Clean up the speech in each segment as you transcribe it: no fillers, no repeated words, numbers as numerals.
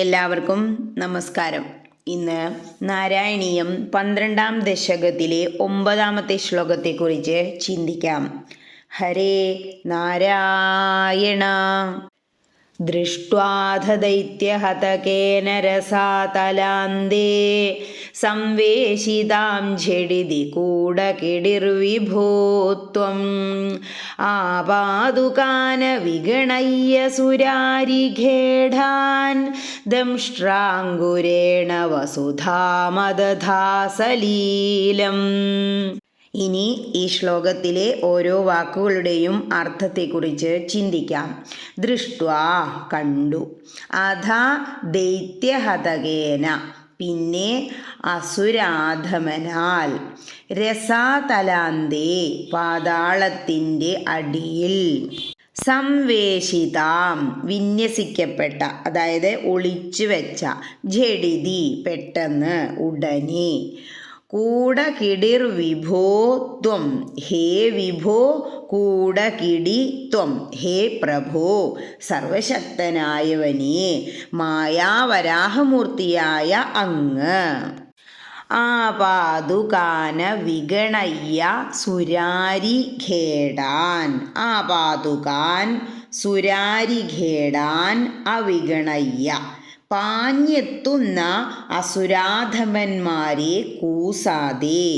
എല്ലാവർക്കും നമസ്കാരം. ഇന്ന് നാരായണീയം 12ാം ദശകത്തിലെ 9ാമത്തെ ശ്ലോകത്തെക്കുറിച്ച് ചിന്തിക്കാം. ഹരേ നാരായണ. ദൃഷ്ട്വാധ ദൈത്യഹതകേന രസാതലാന്തേ സംവേശിതാം ഝടിതി കൂടകിടിർവിഭോ ത്വം ആപാദുകാന വിഗണയ്യ സുരാരിഖേടാൻ ദംഷ്ട്രാങ്കുരേണ വസുധാമദധാസലീലം. ഇനി ഈ ശ്ലോകത്തിലെ ഓരോ വാക്കുകളുടെയും അർത്ഥത്തെക്കുറിച്ച് ചിന്തിക്കാം. ദൃഷ്ട്വാ കണ്ടു, അധ ദൈത്യഹതകേന പിന്നെ അസുരാധമനാൽ, രസാതലാന്തേ പാതാളത്തിൻ്റെ അടിയിൽ, സംവേശിതാം വിന്യസിക്കപ്പെട്ട അതായത് ഒളിച്ചു വെച്ച, ജഡിതി പെട്ടെന്ന് ഉടനെ, കൂടകിടിർ വിഭോ ത്വം ഹേ വിഭോ കൂടകിടി ത്വം ഹേ പ്രഭോ സർവശക്തനായവനെ മായാവരാഹമൂർത്തിയായ അങ്ങ്. ആപാദുകാന വിഗണയ്യ സുരാരിഖേടാൻ, ആപാദുകാൻ സുരാരിഖേടാൻ അവിഗണയ്യ പാഞ്ഞെത്തുന്ന അസുരാധമന്മാരെ കൂസാതെ,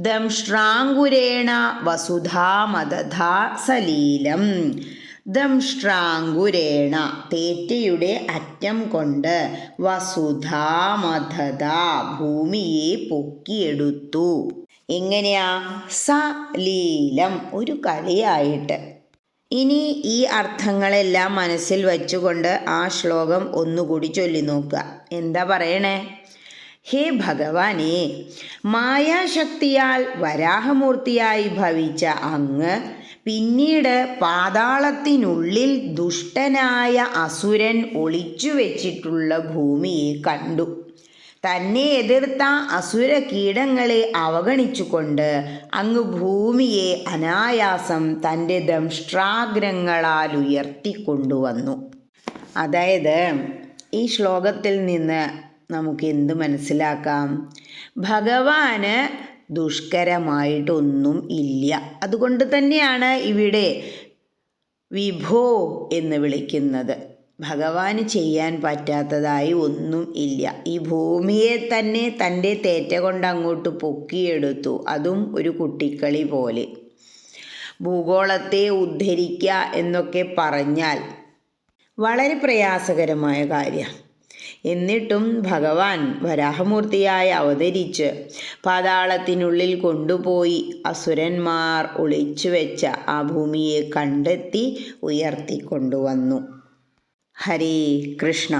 ദംഷ്ട്രാങ്കുരേണ വസുധാമദധാ സലീലം, ദംഷ്ട്രാങ്കുരേണ തേറ്റയുടെ അറ്റം കൊണ്ട്, വസുധാമദധ ഭൂമിയെ പൊക്കിയെടുത്തു. എങ്ങനെയാ? സലീലം ഒരു കളിയായിട്ട്. ഇനി ഈ അർത്ഥങ്ങളെല്ലാം മനസ്സിൽ വച്ചുകൊണ്ട് ആ ശ്ലോകം ഒന്നുകൂടി ചൊല്ലി നോക്കുക. എന്താ പറയണേ? ഹേ ഭഗവാനെ, മായാശക്തിയാൽ വരാഹമൂർത്തിയായി ഭവിച്ച അങ്ങ് പിന്നീട് പാതാളത്തിനുള്ളിൽ ദുഷ്ടനായ അസുരൻ ഒളിച്ചു വെച്ചിട്ടുള്ള ഭൂമിയെ കണ്ടു. തന്നെ എതിർത്ത അസുര കീടങ്ങളെ അവഗണിച്ചുകൊണ്ട് അങ്ങ് ഭൂമിയെ അനായാസം തൻ്റെ ദംഷ്ട്രാഗ്രങ്ങളാൽ ഉയർത്തിക്കൊണ്ടുവന്നു. അതായത് ഈ ശ്ലോകത്തിൽ നിന്ന് നമുക്ക് എന്ത് മനസ്സിലാക്കാം? ഭഗവാന് ദുഷ്കരമായിട്ടൊന്നും ഇല്ല. അതുകൊണ്ട് തന്നെയാണ് ഇവിടെ വിഭോ എന്ന് വിളിക്കുന്നത്. ഭഗവാന് ചെയ്യാൻ പറ്റാത്തതായി ഒന്നും ഇല്ല. ഈ ഭൂമിയെ തന്നെ തൻ്റെ തേറ്റ കൊണ്ട് അങ്ങോട്ട് പൊക്കിയെടുത്തു, അതും ഒരു കുട്ടിക്കളി പോലെ. ഭൂഗോളത്തെ ഉദ്ധരിക്കുക എന്നൊക്കെ പറഞ്ഞാൽ വളരെ പ്രയാസകരമായ കാര്യം. എന്നിട്ടും ഭഗവാൻ വരാഹമൂർത്തിയായി അവതരിച്ച് പാതാളത്തിനുള്ളിൽ കൊണ്ടുപോയി അസുരന്മാർ ഒളിച്ചു വെച്ച ആ ഭൂമിയെ കണ്ടെത്തി ഉയർത്തിക്കൊണ്ടുവന്നു. ഹരേ കൃഷ്ണ.